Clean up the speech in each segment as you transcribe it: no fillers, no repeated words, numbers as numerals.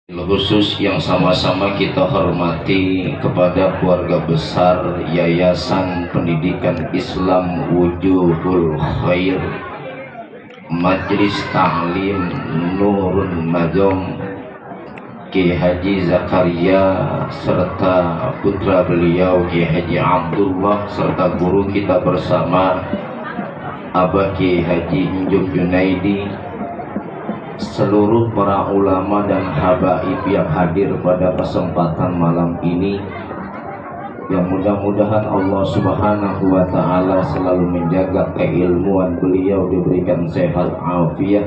Khusus yang sama-sama kita hormati kepada keluarga besar Yayasan Pendidikan Islam Wujuhul Khair, Majelis Ta'lim Nurun Najom, Ki Haji Zakaria serta putra beliau Ki Haji Abdullah serta guru kita bersama Abah Ki Haji Injum Junaidi, seluruh para ulama dan habaib yang hadir pada kesempatan malam ini, yang mudah-mudahan Allah Subhanahu wa Ta'ala selalu menjaga keilmuan beliau, diberikan sehat afiat,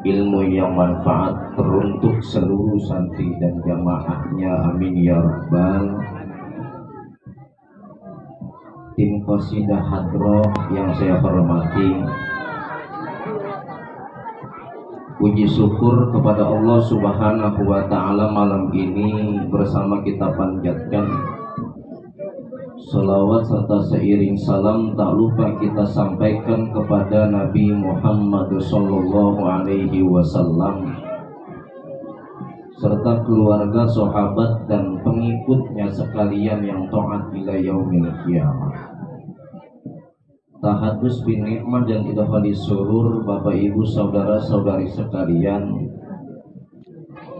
ilmu yang manfaat teruntuk seluruh santri dan jamaahnya, amin ya rabbal. Tim Qasidah Hadroh yang saya hormati, puji syukur kepada Allah Subhanahu wa Ta'ala, malam ini bersama kita panjatkan selawat serta seiring salam tak lupa kita sampaikan kepada Nabi Muhammad sallallahu alaihi wasallam serta keluarga, sahabat dan pengikutnya sekalian yang taat ila yaumil qiyamah. Tahadus bin nikmat dan idhali surur, Bapak Ibu saudara-saudari sekalian.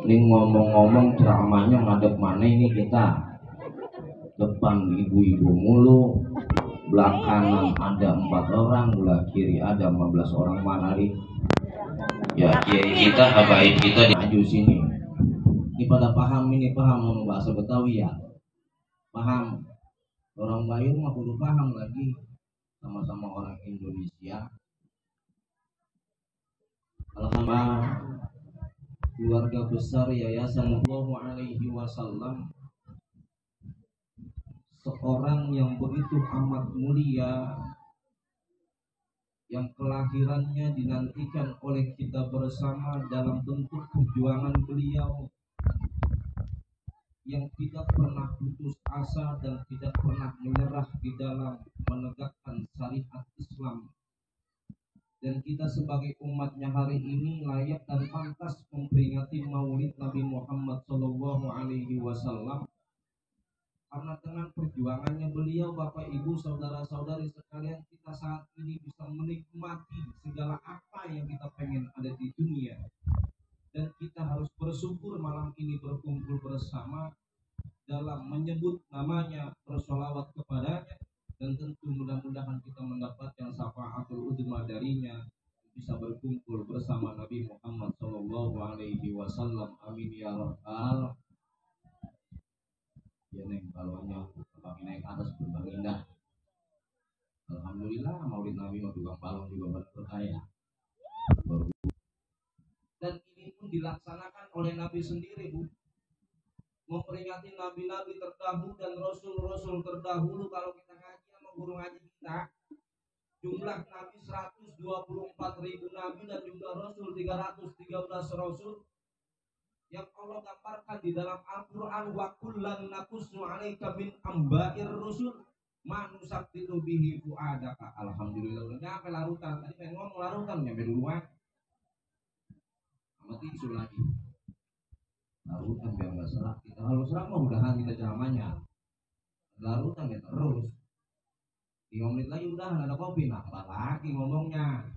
Ini ngomong-ngomong ceramahnya ngadep mana ini kita? Depan ibu-ibu mulu, belakangan ada 4 orang, belah kiri ada 15 orang. Mana nih? Ya kiai kita, habaib kita di maju sini. Ini pada paham, ini paham mau bahasa Betawi ya? Paham? Orang Bayu mah kudu paham lagi. Sama-sama orang Indonesia. Alhamdulillah, keluarga besar Yayasan Sallallahu Alaihi Wasallam, seorang yang begitu amat mulia, yang kelahirannya dinantikan oleh kita bersama dalam bentuk perjuangan beliau, yang tidak pernah putus asa dan tidak pernah menyerah di dalam menegakkan syariat Islam. Dan kita sebagai umatnya hari ini layak dan pantas memperingati Maulid Nabi Muhammad Sallallahu Alaihi Wasallam, karena dengan perjuangannya beliau, Bapak Ibu saudara-saudari sekalian, kita saat ini bisa menikmati segala apa yang kita pengen ada di dunia. Dan kita harus bersyukur malam ini berkumpul bersama dalam menyebut namanya, bersolawat kepadanya, dan tentu mudah-mudahan kita mendapatkan syafaatul uzma darinya, bisa berkumpul bersama Nabi Muhammad Sallallahu Alaihi Wasallam, amin ya rabbal. Ya neng, balonnya kami naik atas berbang indah. Alhamdulillah, Maulid Nabi mau tukang balon juga berkaya. Dan ini pun dilaksanakan oleh Nabi sendiri, Bu. Memperingati nabi-nabi terdahulu dan rasul-rasul terdahulu. Kalau kita ngaji sama guru ngaji kita, jumlah nabi 124.000 nabi dan jumlah rasul 313 rasul yang Allah gambarkan di dalam Al-Quran. Wa kullan naqussu 'alaika min amba'ir rusul ma nusabbitu bihi fu'adaka. Alhamdulillah, udah nyampe larutan. Tadi pengen ngomong larutan, nyampe duluan. Mati isu lagi. Larutan biar nggak serak. Kita kalau serak mah udahan kita ceramahnya. Larutan ya terus. 5 menit lagi udah ada kopi, nah apa lagi ngomongnya.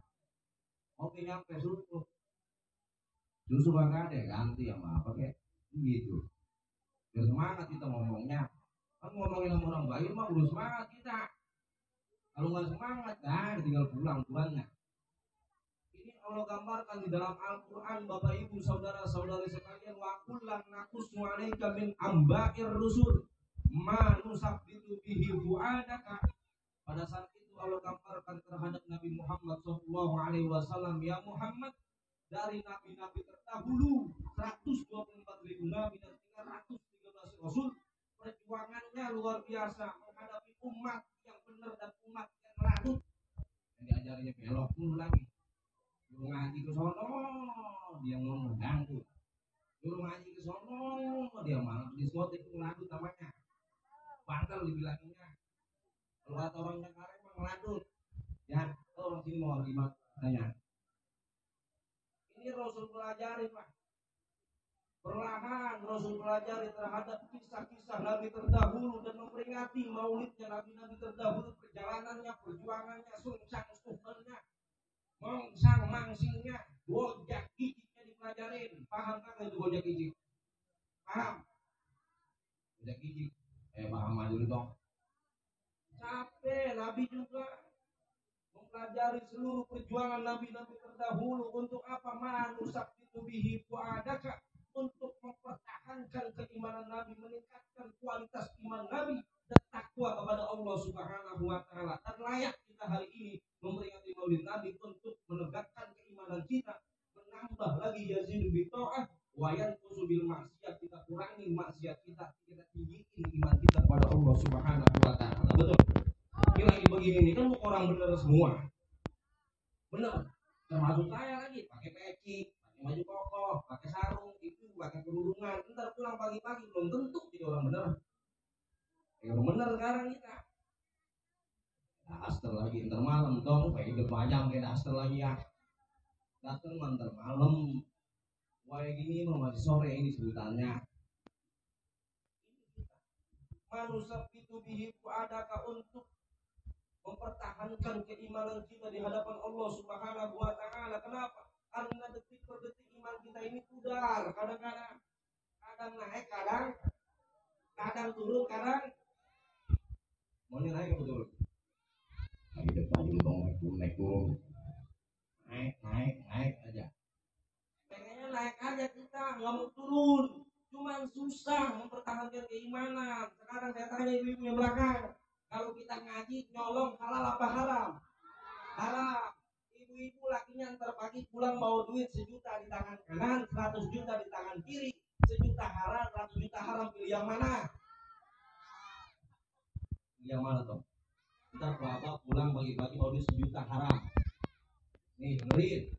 Kopi nyampe susu. Susu kagak ada, ganti sama apa kayak gitu. Biar semangat kita ngomongnya. Kan ngomongin sama orang baik mah udah semangat kita. Kalau nggak semangat, nah tinggal pulang-pulangnya. Ini Allah gambarkan di dalam Al-Quran, Bapak Ibu saudara-saudari sekalian. Wa kullan naqussu 'alaika min amba'ir rusul ma nusabbitu bihi fu'adaka. Pada saat itu Allah gambarkan terhadap Nabi Muhammad Sallallahu Alaihi Wasallam, ya Muhammad, dari nabi-nabi terdahulu 124.000 nabi dan 313 rasul, perjuangannya luar biasa menghadapi umat yang benar dan umat yang latut. Yang diajarinya belok dulu lagi. Guru ngaji ke sono, dia ngomong dangdut. Guru ngaji ke sono, dia malah diskotik ngeladut namanya. Bandel dibilangnya. Kalau kata orang Jakarta emang ngeladut. Ya, orang sini mau gimana tanya. Ini Rasul pelajari, Pak. Rasul pelajari terhadap kisah-kisah Nabi terdahulu dan memperingati maulidnya Nabi-Nabi terdahulu, perjalanannya, perjuangannya, sungsang-sungkelnya, mongsang mangsingnya, gojak gigiknya dipelajarin. Paham kan itu gojak gigik? Paham? Gojak gigik. Paham aja dulu dong. Capek Nabi juga mempelajari seluruh perjuangan Nabi-Nabi terdahulu. Untuk apa? Manusak itu bihi fuadaka, untuk mempertahankan keimanan Nabi, meningkatkan kualitas iman Nabi dan takwa kepada Allah Subhanahu wa taala. Dan layak kita hari ini memperingati Maulid Nabi untuk menegakkan keimanan kita, menambah lagi yazidu bi ta'ah wa yanqusu bil maksiat, kita kurangi maksiat kita tinggiin iman kita kepada Allah Subhanahu wa taala. Betul. Ini lagi begini nih kan orang benar semua. Benar. Termasuk saya lagi pakai peci, pakai baju koko, pakai sarung, itu pakai kerudungan. Ntar pulang pagi-pagi belum tentu jadi orang benar. Yang benar sekarang kita. Daster lagi ntar malam dong, kayak hidup panjang kayak daster lagi ya. Daster ntar malam. Kayak gini masih sore ini sebutannya. Manusia itu bihiku adakah untuk mempertahankan keimanan kita di hadapan Allah Subhanahu wa taala. Kenapa? Karena detik per detik iman kita ini pudar. Kadang-kadang naik, kadang turun, kadang mau naik betul. Lagi depan dulu dong, naik turun. Naik aja. Pengennya naik aja kita, nggak mau turun. Cuman susah mempertahankan keimanan. Sekarang saya tanya ibu-ibu yang belakang. Kalau kita ngaji nyolong halal apa haram? Haram. Ibu-ibu lakinya ntar pagi pulang bawa duit 1 juta di tangan kanan, 100 juta di tangan kiri. 1 juta halal, 100 juta haram, pilih yang mana? Pilih yang mana toh? Ntar bapak pulang bagi-bagi bawa duit 1 juta haram. Nih dengerin.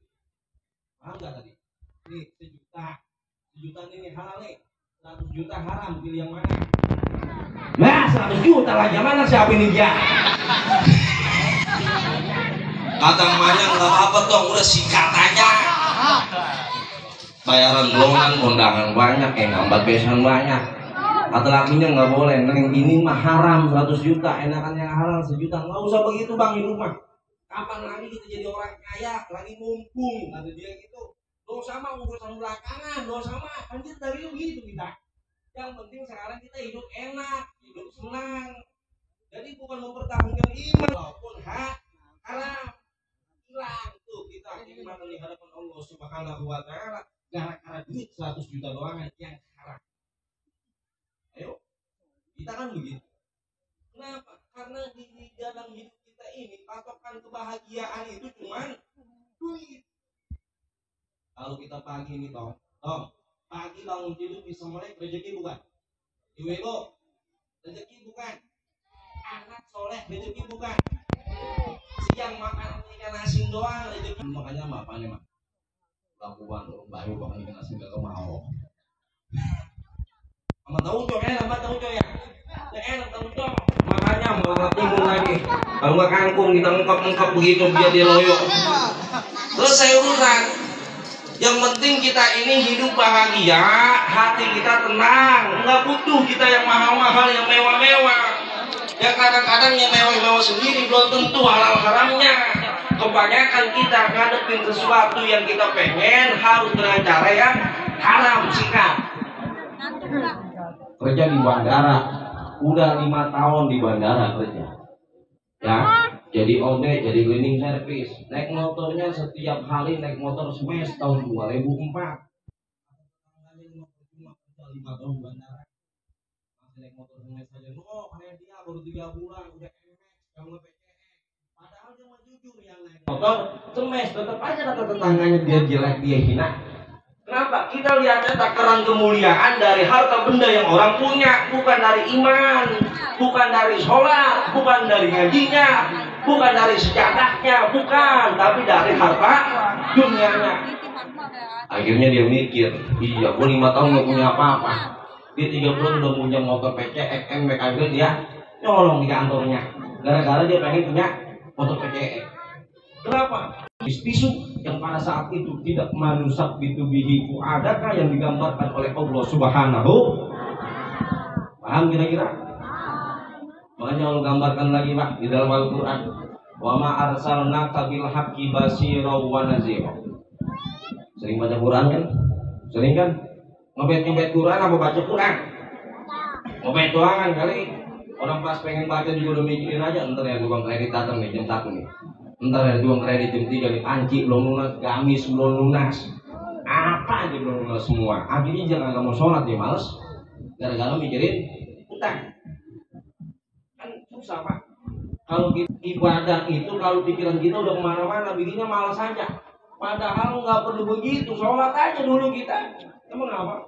Paham gak tadi? Nih 1 juta. 1 juta ini halal nih. 100 juta haram, pilih yang mana? Nah 100 juta lah, yang mana siapa ini dia? Kata emaknya nggak apa-apa dong, udah sikat aja. Bayaran golongan, kondangan banyak, ngambat besan banyak. Kata lakinya nggak boleh, neng ini mah haram 100 juta, enakan yang halal 1 juta. Nggak usah begitu bang, hidup mah. Kapan lagi kita jadi orang kaya, lagi mumpung, kata dia gitu. Dosa mah urusan belakangan, dosa mah anjir dari begitu kita. Yang penting sekarang kita hidup enak, hidup senang. Jadi bukan mempertahankan iman maupun hak haram. Hilang tuh kita iman di hadapan Allah Subhanahu wa taala gara-gara duit 100 juta doang yang haram. Ayo, kita kan begitu. Kenapa? Karena di dalam hidup kita ini patokan kebahagiaan itu cuman duit. Kalau kita pagi ini Tom, pagi bangun tidur bisa melek, rezeki bukan? Ibu-ibu, rezeki bukan? Anak soleh, rezeki bukan? Siang makan ikan asin doang, rezeki. Makanya bapaknya mah lakukan baru makan ikan asin gak mau. Sama tahu cok ya, enak tahu cok. Makanya mau timun lagi. Kalau nggak kangkung kita ngengkap begitu biar dia loyo. Selesai urusan. Yang penting kita ini hidup bahagia, hati kita tenang, nggak butuh kita yang mahal-mahal, yang mewah-mewah. Ya kadang-kadang yang mewah-mewah sendiri belum tentu halal haramnya. Kebanyakan kita ngadepin sesuatu yang kita pengen harus dengan cara yang haram, sikap. Kerja di bandara, udah 5 tahun di bandara kerja. Ya. Jadi ojek, jadi cleaning service. Naik motornya setiap hari naik motor smash tahun 2004. 5 tahun bandara. Masih naik motor smash aja. Kayak dia baru 3 bulan udah MX, kamu PCX. Padahal dia mah jujur yang naik motor smash, tetap aja kata tetangganya dia jelek, dia hina. Kenapa? Kita lihatnya takaran kemuliaan dari harta benda yang orang punya, bukan dari iman, bukan dari sholat, bukan dari ngajinya, bukan dari sejadahnya, bukan, tapi dari harta dunianya. Akhirnya dia mikir, iya, gue 5 tahun gak punya apa-apa. Dia 3 bulan udah punya motor PCX, MX aja dia nyolong di kantornya. Gara-gara dia pengen punya motor PCX. Kenapa? Tisu. yang pada saat itu tidak manusab bitubihi fuadaka yang digambarkan oleh Allah Subhanahu. Paham kira-kira? Makanya Allah gambarkan lagi Pak di dalam Al-Quran, wa ma arsalnaka bil haqqi basyira wa nazira. Sering baca Quran kan? Sering kan? Ngobet Quran apa baca Quran? Ngobet doangan kali. Orang pas pengen baca juga udah mikirin aja, ntar ya tukang kredit datang nih jam 1 nih. Ntar ya tukang kredit jam 3 nih, panci belum lunas, gamis belum lunas. Apa aja belum lunas semua. Akhirnya jangan kamu sholat ya males. Gara-gara mikirin utang. Kan susah Pak. Kalau ibadah itu, kalau pikiran kita udah kemana-mana, bikinnya malas aja. Padahal nggak perlu begitu, sholat aja dulu kita. Emang apa?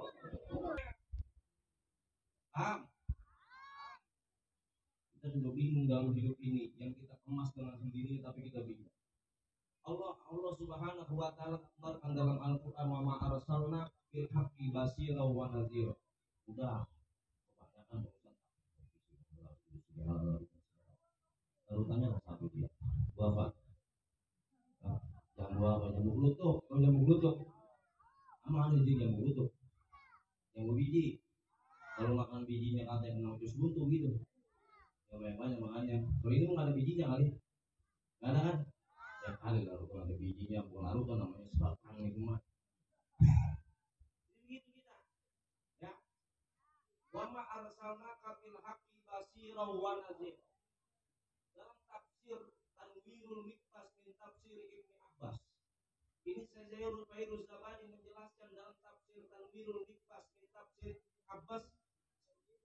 Kita sudah bingung dalam hidup ini yang kita kemas dengan sendiri tapi kita bingung. Allah Subhanahu wa taala mengatakan dalam Al-Qur'an wa ma arsalna bil haqqi basyira wa nadhira. Udah kebanyakan lalu tanya satu dia. Bapak jambu glutuk, jambu glutuk. Aman sih jambu glutuk. Jambu biji. Kalau makan bijinya katanya kena usus buntu gitu. Banyak makanya. Kalau ini nggak ada bijinya kali, nggak ada kan? Ya kali kalau ada bijinya, pengaruh kan namanya sebatang itu mah. Begitu kita. Ya. Wa ma arsalnaka bil haqqi basyira wa nadhira. Dalam tafsir Tanwirul Mikbas min tafsir Ibnu Abbas. Ini Sayyidul Fairuz Zabadi menjelaskan dalam tafsir Tanwirul Mikbas min tafsir Abbas.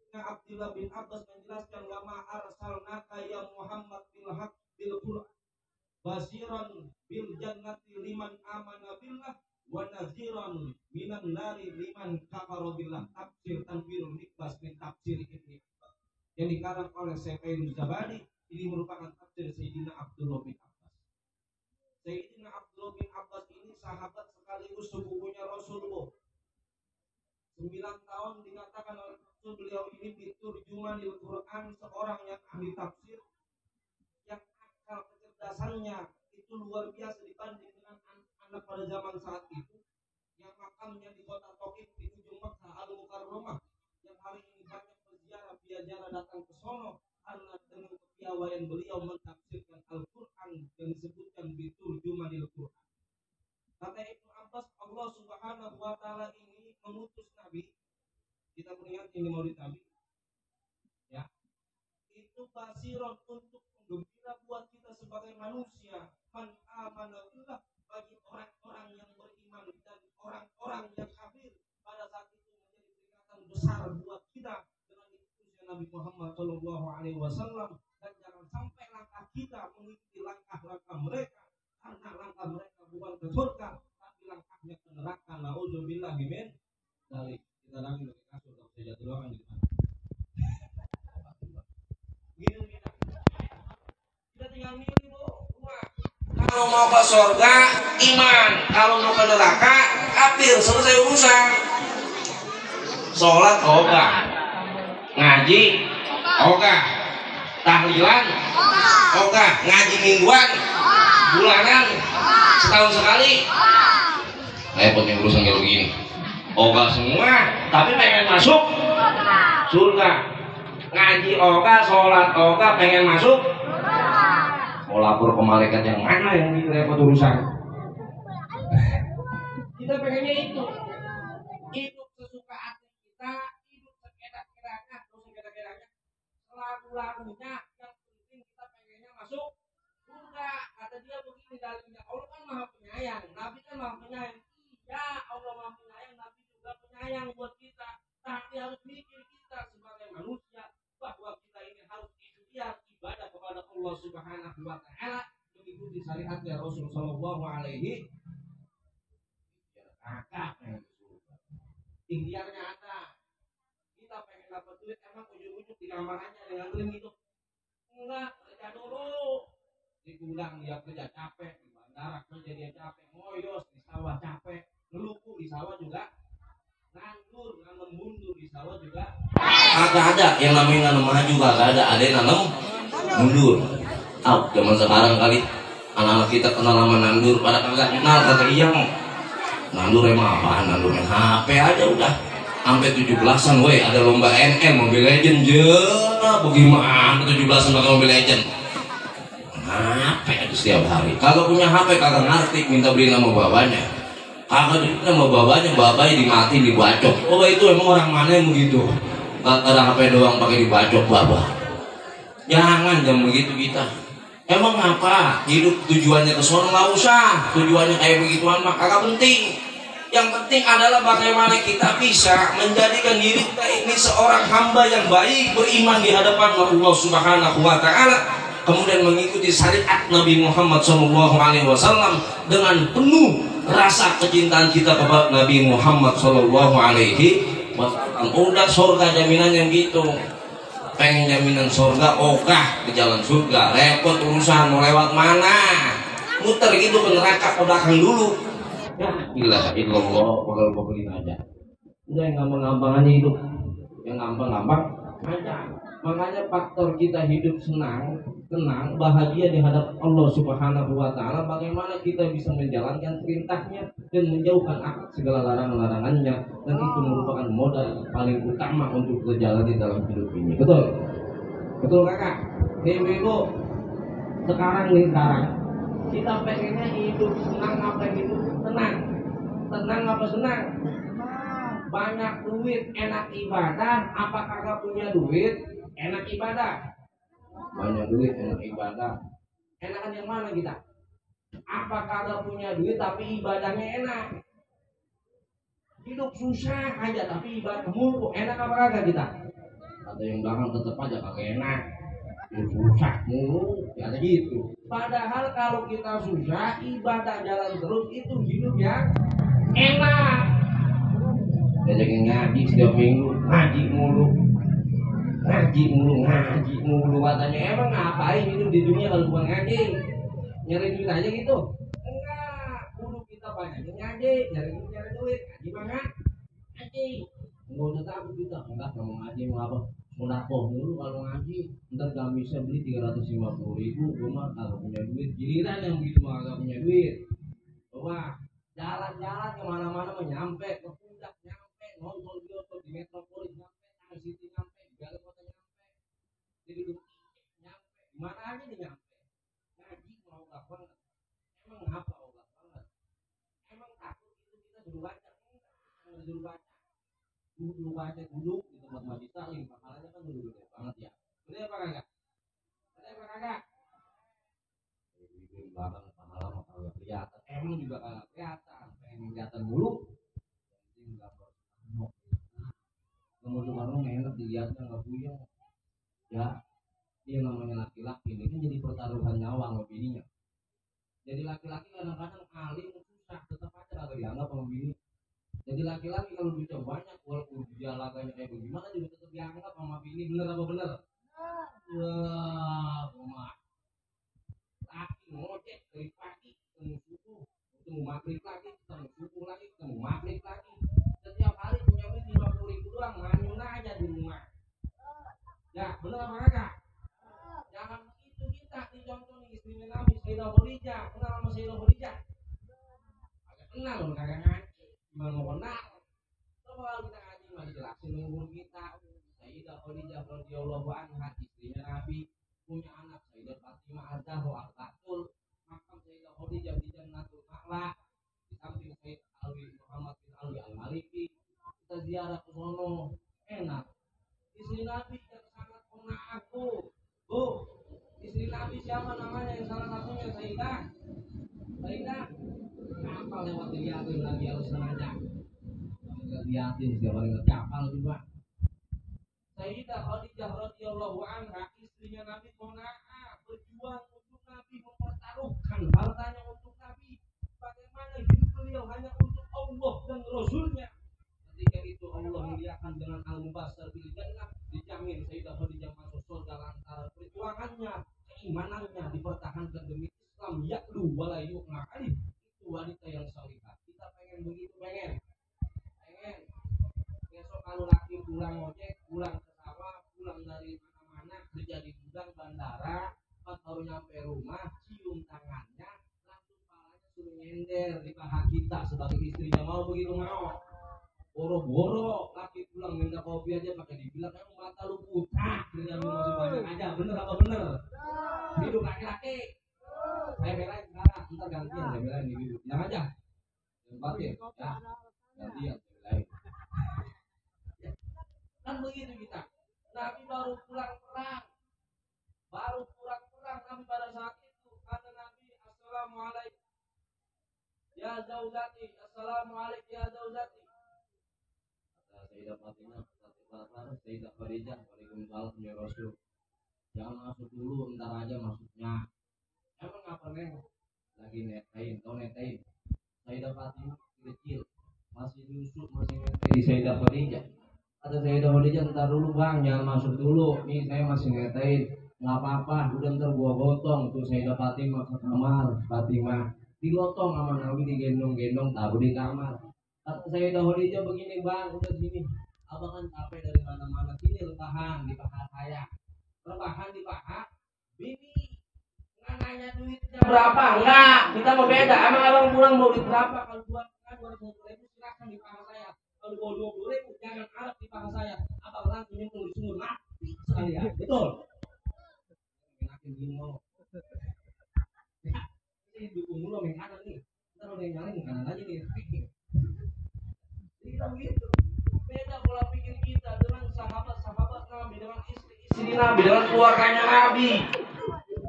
Abdullah bin Abbas menjelaskan wa ma arsalnaka ya Muhammad bil haqq bil Qur'an basiran bil jannati liman amana billah wa naziran minan nari liman kafara billah. Tafsir Tanwirul Mikbas min tafsir Ibnu Abbas yang dikarang oleh Sayyidul Zabadi. Ini merupakan tafsir Sayyidina Abdullah bin Abbas. Sayyidina Abdullah bin Abbas ini sahabat sekaligus sepupunya Rasulullah. 9 tahun dikatakan oleh Rasul, beliau ini biturjumanil Quran, seorang yang ahli tafsir, yang akal kecerdasannya itu luar biasa dibanding dengan anak pada zaman saat itu, yang makamnya di kota Taif di ujung Makkah Al-Mukarramah, yang hari ini banyak berziarah biadara datang ke sono karena dengan kepiawaian beliau mentafsirkan Al-Quran yang disebutkan biturjumanil Quran. Kata Ibnu Abbas, Allah Subhanahu wa taala ini mengutus Nabi, kita mengingat ini Maulid Nabi, ya, itu basiron untuk menggembira buat kita sebagai manusia, man amana billah, bagi orang-orang yang beriman dan orang-orang yang kafir. Pada saat itu menjadi peringatan besar buat kita dengan diutusnya Nabi Muhammad SAW, dan jangan sampai langkah kita mengikuti langkah-langkah mereka, karena langkah mereka bukan ke surga tapi langkahnya ke neraka. Nauzubillahi min dzalik. Kita lagi dari kasur kalau saya jatuh doang gitu. Gitu kita. Kita tinggal milih rumah. Kalau mau ke surga iman, kalau mau ke neraka kafir, selesai urusan. Sholat ogah, ngaji ogah, tahlilan ogah, ngaji mingguan, bulanan, setahun sekali. Repot nih urusan kayak begini. Ogah semua, tapi pengen masuk surga. Ngaji ogah, sholat ogah, pengen masuk. Mau lapor ke malaikat yang mana yang repot urusan? Kita pengennya itu. Hidup sesuka hati kita, hidup sekeda-kedanya, selalu-lalunya. Yang penting kita pengennya masuk surga. Kata dia begini dalilnya, Allah kan maha penyayang, Nabi kan maha penyayang. Ya Allah maha penyayang, Nabi juga penyayang buat kita. Tapi harus mikir kita sebagai manusia bahwa kita ini harus ikhtiar ibadah kepada Allah Subhanahu wa taala mengikuti syariatnya Rasul sallallahu alaihi wasallam. Ikhtiarnya ada. Kita pengen dapat duit, emang ujung-ujung di kamar aja dengan nganterin gitu. Enggak, kerja dulu. Di gudang dia kerja capek, di bandara kerja dia capek, ngoyos di sawah capek, ngeluku di sawah juga, nganggur, nanam mundur di sawah juga. Agak ada yang namanya nanam maju, gak ada yang nanam mundur. Zaman sekarang kali Anak-anak kita kenal sama nandur, pada kagak kenal, kagak iya mau. Nandur emang apaan? Nandur main HP aja udah. Sampai 17-an, weh ada lomba NL Mobile Legend, bagaimana 17-an pakai Mobile Legend? HP aja setiap hari. Kalau punya HP kagak ngerti, minta beli nama bapaknya. Kagak beli nama bapaknya, bapaknya dimatiin, dibacok. Oh itu emang orang mana yang begitu? Ada HP doang pakai dibacok bapak. Jangan begitu kita. Emang apa? Hidup tujuannya ke sono nggak usah. Tujuannya kayak begituan mah kagak penting. Yang penting adalah bagaimana kita bisa menjadikan diri kita ini seorang hamba yang baik, beriman di hadapan Allah Subhanahu wa taala, kemudian mengikuti syariat Nabi Muhammad SAW dengan penuh rasa kecintaan kita kepada Nabi Muhammad SAW. Udah surga jaminannya gitu. Pengen jaminan surga, ogah ke jalan surga, repot urusan mau lewat mana, muter gitu ke neraka ke belakang dulu. Ya ilah illallah, kalau beliin aja. Udah yang gampang-gampang aja hidup, yang gampang-gampang aja. Makanya faktor kita hidup senang, tenang, bahagia di hadapan Allah Subhanahu wa taala, bagaimana kita bisa menjalankan perintahnya dan menjauhkan segala larangan-larangannya, dan itu merupakan modal paling utama untuk berjalan di dalam hidup ini. Betul? Betul kakak? Ibu, sekarang kita pengennya hidup senang apa hidup tenang? Tenang apa senang? Banyak duit enak ibadah, apa kagak punya duit enak ibadah? Banyak duit enak ibadah. Enakan yang mana kita? Apa kagak punya duit tapi ibadahnya enak? Hidup susah aja tapi ibadah mulu, enak apa kagak kita? Ada yang belakang tetep aja kagak enak. Susah mulu, ya gitu. Padahal kalau kita susah, ibadah jalan terus, itu hidup yang enak. Diajakin ngaji setiap minggu, ngaji mulu, katanya. Emang ngapain hidup di dunia kalau bukan ngaji? Nyari duit aja gitu? Enggak, kudu kita banyak ngaji, nyari duit, ngaji mana? Ngaji. Enggak usah takut kita, enggak mau ngaji mau apa? Munafoh dulu kalau ngaji, ntar gak bisa beli 350.000, gue mah kalau punya duit. Giliran yang begitu mah gak punya duit. Wah, jalan-jalan kemana-mana mah nyampe, ke puncak nyampe, nonton bioskop di Metropolis nyampe, Tanah City nyampe, di Balai Kota nyampe, di gedung nyampe, mana aja nih nyampe. Ngaji mau gak banget, emang ngapa ogah banget? Emang takut itu kita dulu baca, enggak dulu baca. Dulu baca duduk di tempat majlis taklim, pahalanya kan dulu gede banget ya. Bener apa kagak? Bener apa kagak? Di belakang pahala mah kagak kelihatan. Emang juga kagak kelihatan. Pengen kelihatan mulu. Penting gambar Soekarno enak dilihatnya nggak puyeng. Ya, ini namanya laki-laki. Ini kan jadi pertaruhan nyawa sama bininya. Jadi laki-laki kadang-kadang alim susah, tetap aja kagak dianggap sama bini. Jadi laki-laki kalau duitnya banyak, walaupun dia laganya kayak bagaimana juga tetap dianggap sama bini. Bener apa bener? Wah, rumah laki ngojek dari pagi ketemu subuh, ketemu maghrib lagi, ketemu subuh lagi, ketemu maghrib lagi. Setiap hari punya duit 50.000 doang, nganyun aja di rumah. Ya, bener apa kagak? Jangan begitu kita. Dicontoh nih istrinya Nabi Sayyidah Khadijah. Kenal sama Sayyidah Khadijah? Kagak kenal, kagak ngaji. Gimana mau kenal? Coba kalau kita ngaji mah dijelasin umur kita. Sayyidah Khadijah radhiyallahu anha, istrinya Nabi, punya anak Sayyidah Fatimah Az-Zahra al-Batul. Makam Sayyidah Khadijah di Jannatul Ma'la, di samping Sayyid Alwi Muhammad bin Alwi Al-Maliki. Kita ziarah ke sono, enak. Istri Nabi yang sangat aku. Bu, istri Nabi siapa namanya? Yang salah satunya Sayyidah apa lewat dilihatin lagi harus sengaja. Nggak liatin setiap hari ngerti apal juga. Sayyidah Khadijah radhiyallahu anha, istrinya Nabi berjuang untuk Nabi, mempertaruhkan hartanya untuk Nabi. Bagaimana hidup beliau hanya untuk Allah dan Rasulnya. Ketika itu Allah muliakan dengan al-mubashshar bil jannah, dijamin Sayyidah Khadijah masuk surga lantaran perjuangannya, keimanannya dipertahankan demi Islam. Ya'lu wala yu'na alih. Itu wanita yang salihah. Kita pengen begitu, pengen. Besok kalau laki pulang ojek, pulang ke sawah, pulang dari mana-mana, kerja di gudang bandara, pas baru nyampe rumah, cium tangannya, nyender di paha kita sebagai istrinya, mau begitu mau. Boro-boro laki pulang minta kopi aja pakai dibilang kan mata lu putar, dengan masih banyak aja. Bener apa bener? Hidup laki-laki. Saya belain sekarang, ntar gantian saya belain di hidup. Yang aja. Yang batin, ya. Gantian saya belain. Kan begitu kita. Nabi baru pulang perang. Nabi pada saat itu kata Nabi, assalamualaikum ya zaujati, assalamualaikum ya zaujati. Kata Sayyidah Fatimah, Sayyidah Khadijah, waalaikumsalam ya Rasul. Jangan masuk dulu, ntar aja masuknya. Emang apa neng? Lagi netain, kau netain. Sayyidah Fatimah kecil, masih nyusuk, masih netain di Sayyidah Khadijah. Kata Sayyidah Khadijah, ntar dulu bang, jangan masuk dulu. Nih saya masih netain. Nggak apa-apa, udah ntar gua gotong tuh Sayyidah Fatimah ke kamar. Fatimah digotong sama Nabi, digendong-gendong, taruh di kamar. Kata Sayyidah Khadijah begini, bang, udah sini. Abang kan capek dari mana-mana, sini rebahan di paha saya. Rebahan di paha, bini nggak nanya duitnya berapa, enggak, kita mau beda. Emang abang pulang mau duit berapa? Kalau buat kan 250.000 silakan di paha saya. Kalau mau 20.000 jangan harap di paha saya. Abang langsung nyemplung di sumur mati sekalian, betul? Ini dukung dulu yang kanan nih, ntar udah yang nyalain kanan aja nih. Jadi kita begitu, beda pola pikir kita dengan sahabat-sahabat Nabi, dengan istri-istri Nabi, dengan keluarganya Nabi.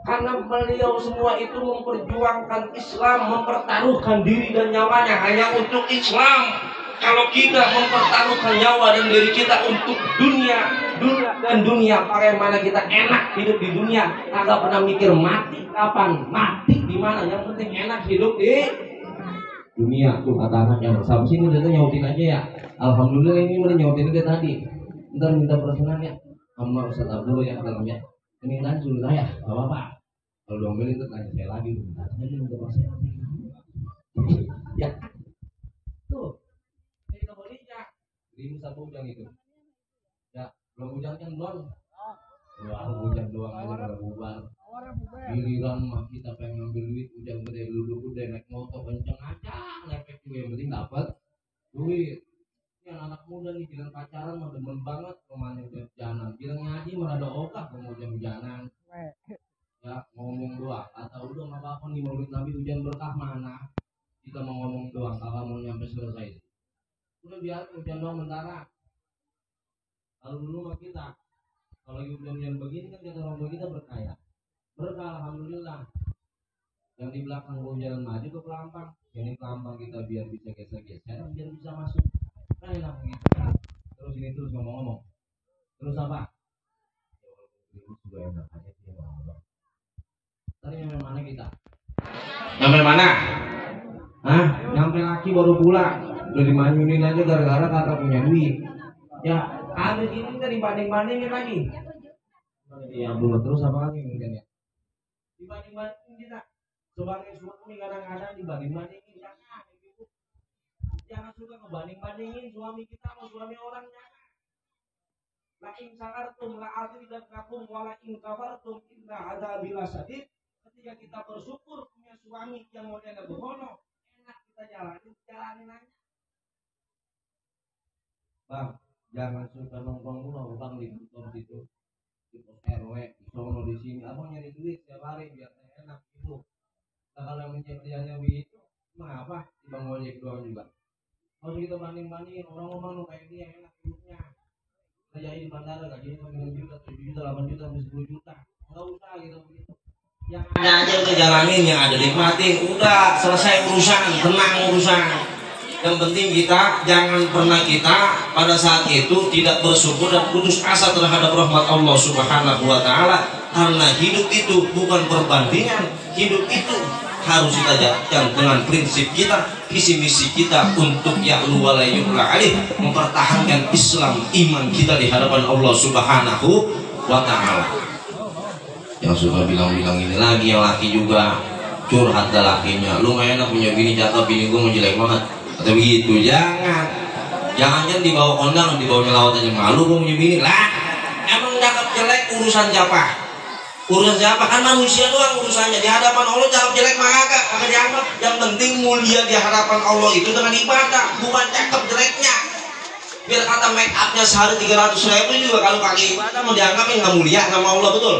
Karena beliau semua itu memperjuangkan Islam, mempertaruhkan diri dan nyawanya hanya untuk Islam. Kalau kita mempertaruhkan nyawa dan diri kita untuk dunia dan dunia, bagaimana kita enak hidup di dunia, kagak pernah mikir mati kapan, mati di mana. Yang penting enak hidup di dunia. Tuh kata anak yang bersama sini, dia nyautin aja ya. Alhamdulillah ini udah nyautin dia tadi. Ntar minta persenan ya, sama Ustaz Abdul ya dalamnya. Ini kan sudah saya, gak apa-apa. Kalau dong itu tanya saya lagi, tanya minta persenan. Ya, tuh. Ini satu hujan itu, ya belum hujan kan belum, hujan doang aja udah bubar. Giliran mah kita pengen ngambil duit, hujan gede dulu udah naik motor kenceng aja, ngepek juga yang penting dapat duit. Ini anak muda nih bilang pacaran mah demen banget, kemana hujan-hujanan, bilang ngaji mah ada ogah mau hujan-hujanan. Ya ngomong doang, atau udah nggak apa-apa nih maulid Nabi hujan berkah mana? Kita mau ngomong doang, kakak mau nyampe selesai. Udah biar hujan doang mentara. Kalau dulu mah kita, kalau lagi hujan begini kan kata orang tua kita berkaya, berkah alhamdulillah. Yang di belakang hujan maju ke pelampang, yang di pelampang kita biar bisa geser-geser, biar bisa masuk. Kan enak begitu. Terus ini terus ngomong-ngomong. Terus apa? Terus juga enak aja sih ngomong. Tadi nyampe mana kita? Nyampe mana? Hah? Nyampe laki baru pulang. Udah dimanyunin aja gara-gara kakak punya duit. Ya, habis ini kita dibanding-bandingin lagi. Ya, belum terus apa lagi mungkin ya? Dibanding-bandingin kita. Sebagai suami kadang-kadang dibanding-bandingin. Jangan suka ngebanding-bandingin suami kita sama suami orang. La in sakartum la azidannakum wa la in kafartum inna adzabi lasyadid. Ketika kita bersyukur punya suami yang modelnya begono, enak kita jalanin aja. Bang, jangan suka nongkrong mulu, bang di kantor situ, di pos RW, di sono di sini, abang nyari duit setiap hari biar saya enak gitu. Nah, kalau yang mencari begitu, mengapa di bang ojek doang juga? Kalau kita banding-bandingin orang-orang lu kayak dia enak hidupnya. Kerja di bandara gajinya 9 juta, 7 juta, 8 juta, 10 juta, nggak usah gitu begitu. Yang ada aja udah jalanin, yang ada nikmatin, udah selesai urusan, tenang urusan. Yang penting kita jangan pernah kita pada saat itu tidak bersyukur dan putus asa terhadap rahmat Allah Subhanahu wa taala, karena hidup itu bukan perbandingan. Hidup itu harus kita jadikan dengan prinsip kita, visi misi kita untuk ya'lu wa la yu'la alaih, mempertahankan Islam iman kita di hadapan Allah Subhanahu wa taala. Yang suka bilang-bilang ini lagi, yang laki juga curhat dah lakinya, lu gak enak punya bini, cakep, bini gue mau jelek banget atau begitu. Jangan dibawa kondangan, dibawa nyelawat aja, malu gue punya bini lah. Emang cakep jelek urusan siapa? Urusan siapa? Kan manusia doang urusannya. Di hadapan Allah cakep jelek mah kagak dianggap. Yang penting mulia di hadapan Allah itu dengan ibadah, bukan cakep jeleknya. Biar kata make upnya sehari 300.000 juga kalau pakai ibadah mau dianggapin nggak mulia sama Allah, betul?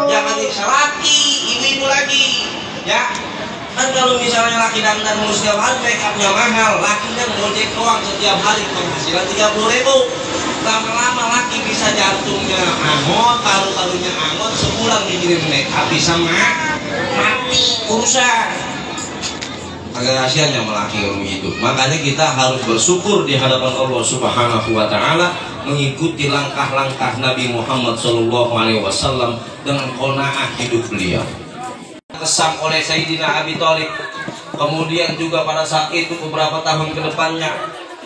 Jangan disalati ibu-ibu lagi, ya. Kan kalau misalnya laki dan mau setiap hari make upnya mahal, laki kan ngojek doang setiap hari penghasilan 30.000. Lama-lama laki bisa jantungnya angot, paru-parunya angot, sebulan dikirim make up bisa mati urusan. Agak kasihan yang laki kalau begitu. Makanya kita harus bersyukur di hadapan Allah Subhanahu wa taala, mengikuti langkah-langkah Nabi Muhammad SAW dengan qanaah hidup beliau. Kesam oleh Sayyidina Abi Thalib. Kemudian juga pada saat itu beberapa tahun ke depannya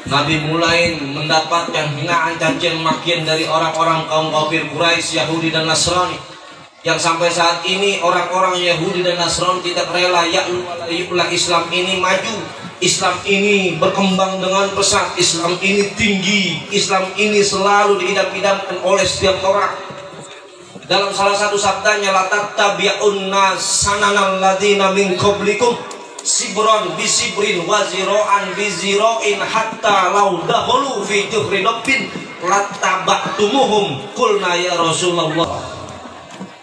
Nabi mulai mendapatkan hinaan, cacian, makian dari orang-orang kaum kafir Quraisy, Yahudi dan Nasrani, yang sampai saat ini orang-orang Yahudi dan Nasrani tidak rela ya'la Islam ini maju, Islam ini berkembang dengan pesat, Islam ini tinggi, Islam ini selalu diidam-idamkan oleh setiap orang. Dalam salah satu sabdanya, la tattabi'unna sananal ladzina min qablikum sibron bisibrin waziroan biziroin hatta law dahulu fi juhri dobbin lattaba'tumuhum qulna ya Rasulullah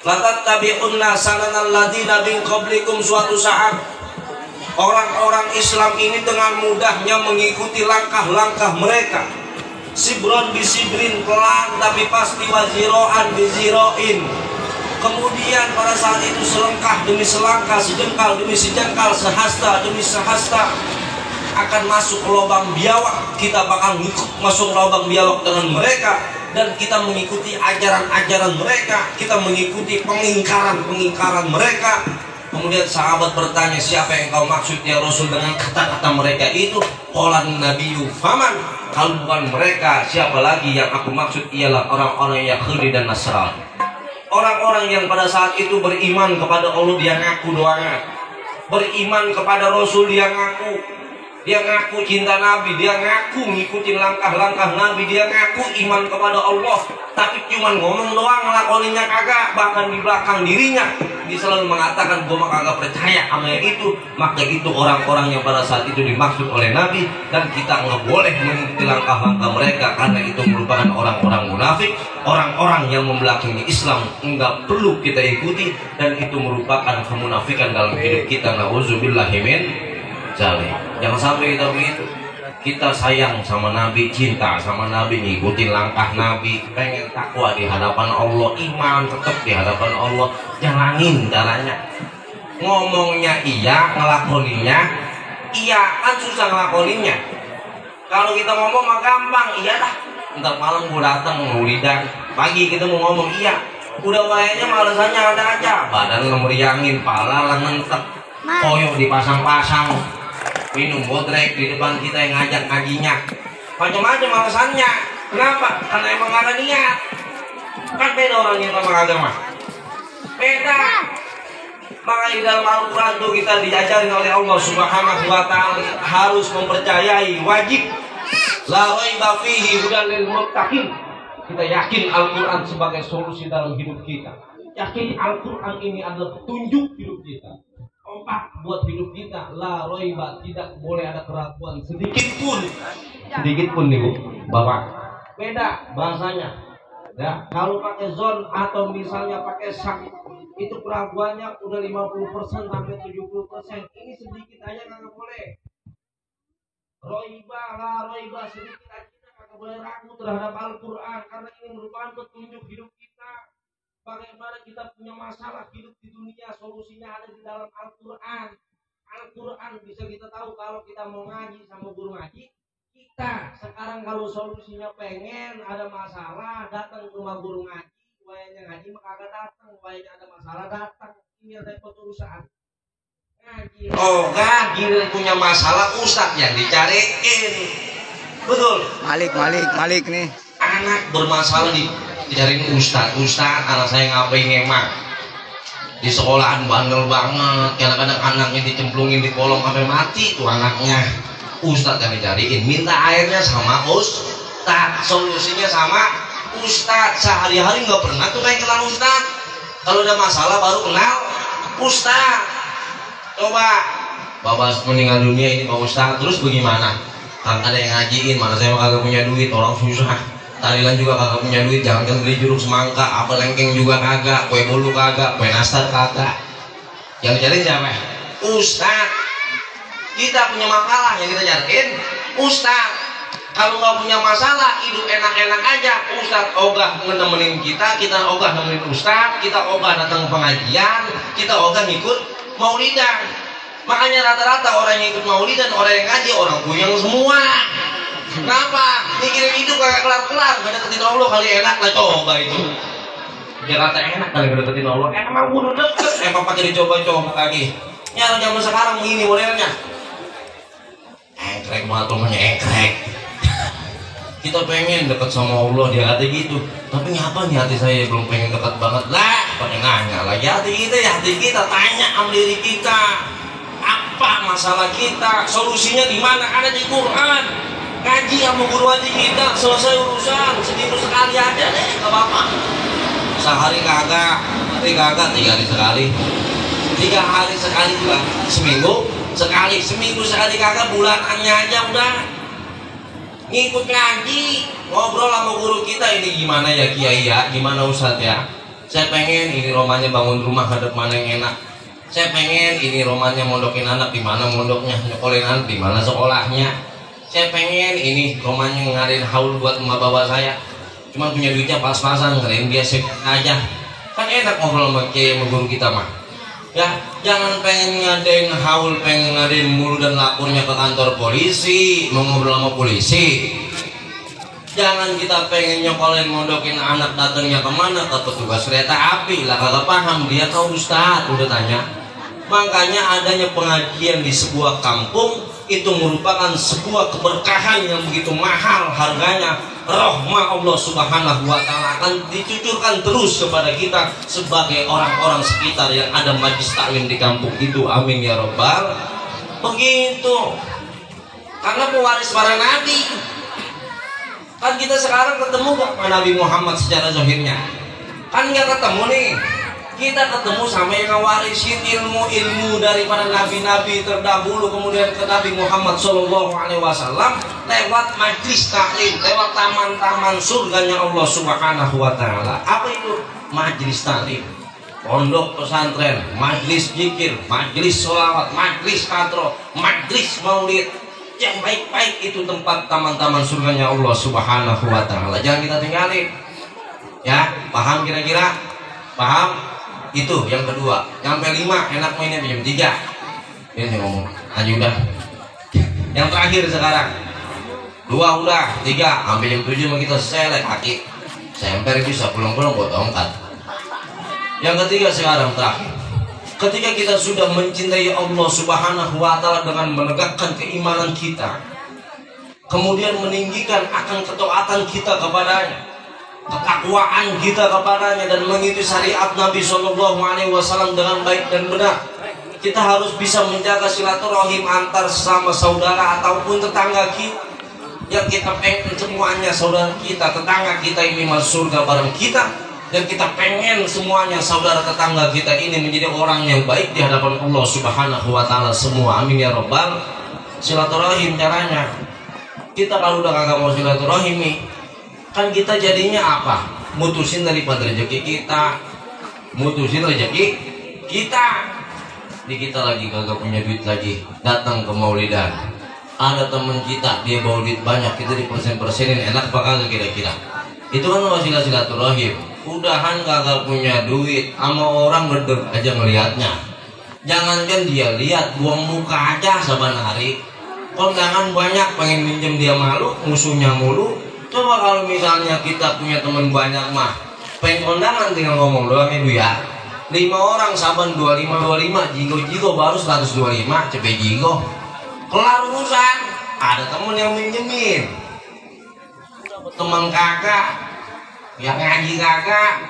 latattabi'unna sananal ladzina min qablikum. Suatu saat orang-orang Islam ini dengan mudahnya mengikuti langkah-langkah mereka, sibron bisibrin, pelan tapi pasti, waziroan biziroin. Kemudian pada saat itu selangkah demi selangkah, sejengkal demi sejengkal, sehasta demi sehasta akan masuk ke lubang biawak. Kita bakal ngikut masuk lubang biawak dengan mereka, dan kita mengikuti ajaran-ajaran mereka, kita mengikuti pengingkaran-pengingkaran mereka. Kemudian sahabat bertanya, siapa yang kau maksud ya Rasul dengan kata-kata mereka itu? Qalan nabiyyu faman, kalau bukan mereka siapa lagi? Yang aku maksud ialah orang-orang Yahudi dan Nasrani. Orang-orang yang pada saat itu beriman kepada Allah, dia ngaku doanya. Beriman kepada Rasul, dia ngaku. Dia ngaku cinta Nabi, dia ngaku ngikutin langkah-langkah Nabi, dia ngaku iman kepada Allah. Tapi cuma ngomong doang, ngelakoninnya kagak. Bahkan di belakang dirinya dia selalu mengatakan, gue mah kagak percaya sama yang itu. Maka itu orang-orang yang pada saat itu dimaksud oleh Nabi, dan kita nggak boleh mengikuti langkah-langkah mereka, karena itu merupakan orang-orang munafik, orang-orang yang membelakangi Islam. Nggak perlu kita ikuti, dan itu merupakan kemunafikan dalam hidup kita. Nauzubillahi min dzalik. Jangan sampai kita begitu. Kita sayang sama Nabi, cinta sama Nabi, ngikutin langkah Nabi, pengen takwa di hadapan Allah, iman tetap di hadapan Allah, jalanin caranya. Ngomongnya iya, ngelakoninya iya, kan susah ngelakoninya. Kalau kita ngomong mah gampang, iya dah. Ntar malam gua datang ngulidan, pagi kita mau ngomong iya, udah kayaknya malesannya ada aja, badan ngemeriangin, pala lengentek, koyo dipasang-pasang, minum bodrek di depan kita yang ngajak ngajinya, macam-macam alasannya. Kenapa? Karena emang gak ada niat. Kan beda orangnya sama agama, beda. Makanya di dalam Al-Quran itu kita diajarin oleh Allah Subhanahu wa ta'ala harus mempercayai, wajib la raiba fihi hudan lil muttaqin. Kita yakin Al-Quran sebagai solusi dalam hidup kita, yakin Al-Quran ini adalah petunjuk hidup kita, kompak buat hidup kita. La raiba, tidak boleh ada keraguan sedikit pun nih Bu, Bapak. Beda bahasanya ya. Kalau pakai zon atau misalnya pakai sak, itu keraguannya udah 50% sampai 70%. Ini sedikit aja nggak boleh. Roiba, la roiba, sedikit aja nggak boleh ragu terhadap Al-Quran, karena ini merupakan petunjuk hidup kita. Bagaimana kita punya masalah hidup di dunia, solusinya ada di dalam Al-Quran. Al-Quran bisa kita tahu kalau kita mau ngaji sama guru ngaji. Kita sekarang kalau solusinya pengen ada masalah, datang ke rumah guru ngaji. Wayanya ngaji maka agak datang, wayanya ada masalah datang. Ini repot urusan ngaji. Oh ngaji punya masalah, ustadz yang dicariin. Betul. Malik nih. Anak bermasalah dicariin ustadz, anak saya ngapain ngemak di sekolahan, bandel banget. Kadang-kadang anaknya dicemplungin di kolong sampai mati tuh anaknya. Ustadz yang dicariin, minta airnya sama ustadz, solusinya sama Ustadz. Sehari-hari nggak pernah tuh pengen kenal Ustadz. Kalau ada masalah baru kenal ustaz. Coba bapak meninggal dunia ini Pak Ustaz, terus bagaimana? Kagak ada yang ngajiin, mana saya kagak punya duit, orang susah. Tahlilan juga kagak punya duit, jangan kan beli jeruk semangka, apel lengkeng juga kagak, kue bolu kagak, kue nastar kagak. Yang cari siapa? Ustaz. Kita punya makalah yang kita cariin ustaz. Kalau nggak punya masalah, hidup enak-enak aja. Ustaz ogah nemenin kita, kita ogah nemenin ustaz, kita ogah datang pengajian, kita ogah ngikut maulidan. Makanya rata-rata orang yang ikut maulidan, orang yang ngaji, orang puyeng semua. Kenapa? Mikirin hidup kagak kelar-kelar, gak deketin Allah kali enak lah, coba itu. Dia kata enak kali gak deketin Allah, emang udah deket, emang pakai dicoba-coba lagi. Ya zaman sekarang begini modelnya. Engkrek banget rumahnya, engkrek. Kita pengen dekat sama Allah, dia kata gitu. Tapi ngapa nih hati saya belum pengen dekat banget lah? Pada nanya lagi hati kita tanya sama diri kita. Apa masalah kita? Solusinya di mana? Ada di Quran. Ngaji sama guru ngaji kita, selesai urusan. Seminggu sekali aja deh, gak apa-apa. Sehari kagak, hari kagak, 3 hari sekali. 3 hari sekali juga, seminggu sekali, seminggu sekali kagak, bulanannya aja udah. Ngikut ngaji, ngobrol sama guru kita, ini gimana ya kiai ya, gimana ustadz ya. Saya pengen ini romanya bangun rumah hadap mana yang enak. Saya pengen ini romanya mondokin anak, di mana mondoknya, nyekolin anak, di mana sekolahnya. Saya pengen ini romanya ngadain haul buat emak bapak saya. Cuma punya duitnya pas-pasan, ngadain biasa aja. Kan enak ngobrol sama kiai sama guru kita mah. Ya, jangan pengen ngadain haul, pengen ngadain mulu dan lapornya ke kantor polisi, mau ngobrol sama polisi. Jangan kita pengen nyokolin mondokin anak, datangnya kemana, ke petugas kereta api lah, kagak paham dia tahu ustaz, udah tanya. Makanya adanya pengajian di sebuah kampung itu merupakan sebuah keberkahan yang begitu mahal harganya. Rahmah Allah Subhanahu wa Ta'ala akan dicucurkan terus kepada kita sebagai orang-orang sekitar yang ada majlis taklim di kampung itu. Amin ya Rabbal. Begitu. Karena pewaris para nabi. Kan kita sekarang ketemu gak sama Nabi Muhammad secara zahirnya? Kan gak ketemu nih. Kita ketemu sama yang ngawarisin ilmu-ilmu daripada nabi-nabi terdahulu, kemudian ke Nabi Muhammad SAW lewat majlis taklim, lewat taman-taman surganya Allah Subhanahu wa Ta'ala. Apa itu majlis taklim? Pondok pesantren, majlis zikir, majlis sholawat, majlis kadro, majlis maulid. Yang baik-baik itu tempat taman-taman surganya Allah Subhanahu wa Ta'ala. Jangan kita tinggalin. Ya, paham kira-kira? Paham? Itu yang kedua. Sampai 5 enak mainnya jam 3. Ini ngomong aja udah. Yang terakhir sekarang 2 udah, 3 sampai jam 7 mau kita selek kaki. Semper bisa pulang-pulang buat tongkat. Yang ketiga sekarang terakhir. Ketika kita sudah mencintai Allah Subhanahu wa Ta'ala dengan menegakkan keimanan kita, kemudian meninggikan akan ketaatan kita kepadanya, ketakwaan kita kepadanya, dan mengikuti syariat Nabi SAW dengan baik dan benar, kita harus bisa menjaga silaturahim antar sesama saudara ataupun tetangga kita. Yang kita pengen semuanya saudara kita, tetangga kita ini masuk surga bareng kita, dan kita pengen semuanya saudara tetangga kita ini menjadi orang yang baik di hadapan Allah Subhanahu wa Ta'ala semua. Amin ya Rabbal. Silaturahim caranya, kita kalau udah kagak mau silaturahim nih, kan kita jadinya apa? Mutusin daripada rezeki kita, mutusin rezeki kita. Di kita lagi kagak punya duit lagi, datang ke maulidan. Ada temen kita dia bawa duit banyak, kita dipersen-persenin, enak apa kagak kira-kira? Itu kan wasilah silaturahim. Udahan kagak punya duit, sama orang gedeg aja ngelihatnya. Jangankan dia lihat, buang muka aja saban hari. Kondangan banyak, pengen minjem dia malu, musuhnya mulu. Coba kalau misalnya kita punya teman banyak mah, pengen kondangan tinggal ngomong doang ibu ya. 5 orang saban 25, jigo-jigo baru 125, cepet jigo. Kelar urusan. Ada temen yang minjemin, teman kakak yang ngaji kakak,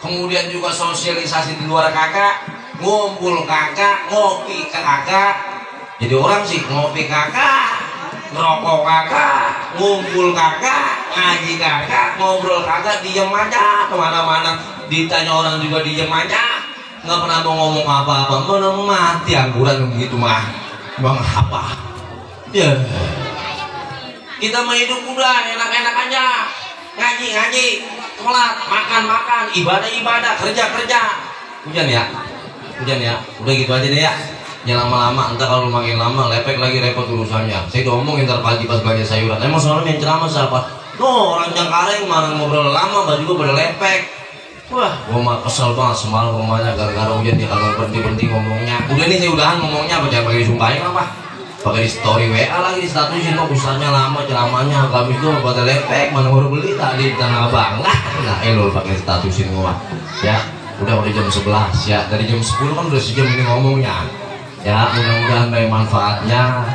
kemudian juga sosialisasi di luar kakak, ngumpul kakak, ngopi kakak. Jadi orang sih ngopi kakak, ngerokok kakak, ngumpul kakak, ngaji kakak, ngobrol kagak, diem aja kemana-mana, ditanya orang juga diem aja, nggak pernah mau ngomong apa-apa. Mana mati angguran begitu mah, bang apa? Ya, kita mah hidup udah enak-enak aja, ngaji, sholat, makan, ibadah, kerja. Hujan ya, udah gitu aja deh ya. Jangan lama-lama, entar kalau makin lama lepek lagi repot urusannya. Saya udah omongin ntar pagi pas belanja sayuran. Emang semalam yang ceramah siapa? No, orang Jangkareng mana ngobrol lama, baju gua pada lepek. Wah, gua mah kesel banget semalam rumahnya gara-gara hujan dia kagak berhenti ngomongnya. Udah nih saya udahan ngomongnya, apa jangan pakai disumpahin apa? Pakai di story WA lagi di statusin, kok usahanya lama ceramahnya, kami tuh pada lepek, mana baru beli tadi di Tanah Abang. Nah, lo pakai statusin gua. Ya, udah jam 11 ya. Dari jam 10 kan udah sejam ini ngomongnya. Ya, mudah-mudahan dari manfaatnya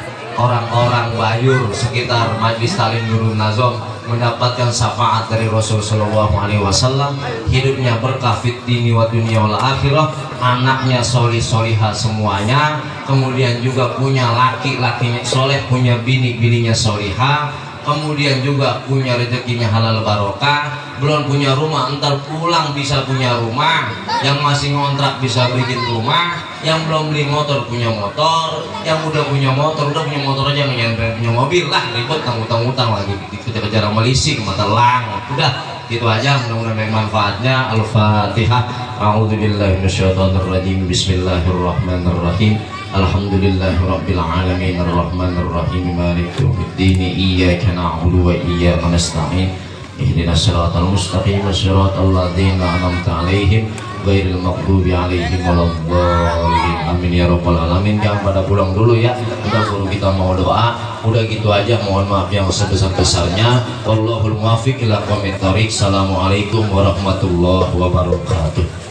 orang-orang Bayur sekitar Majlis Talim Nurul Nazom mendapatkan syafaat dari Rasul Sallallahu Alaihi Wasallam, hidupnya berkah fid dini wa dunya wal akhirah, anaknya solih-solihah semuanya, kemudian juga punya laki-lakinya soleh, punya bininya solihah, kemudian juga punya rezekinya halal barokah, belum punya rumah entar pulang bisa punya rumah, yang masih ngontrak bisa bikin rumah, yang belum beli motor punya motor, yang udah punya motor aja nggak punya mobil lah, ribet utang lagi dikejar-kejar sama leasing mata lang. Udah gitu aja, mudah-mudahan dari manfaatnya. Al-Fatihah. A'udzubillahi minasyaitonirrajim. Bismillahirrahmanirrahim. Alhamdulillahirabbil alamin arrahmanir rahim maliki yaumiddin iyyaka na'budu wa iyyaka nasta'in ihdinas siratal mustaqim siratal ladzina an'amta 'alaihim ghairil maghdubi 'alaihim waladdallin amin ya rabbal alamin. Jangan pada pulang dulu ya, udah guru kita mau doa. Udah gitu aja, mohon maaf yang sebesar-besarnya. Wallahul muwaffiq ila aqwamit thoriq. Assalamualaikum warahmatullahi wabarakatuh.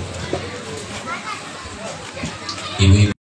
Ibu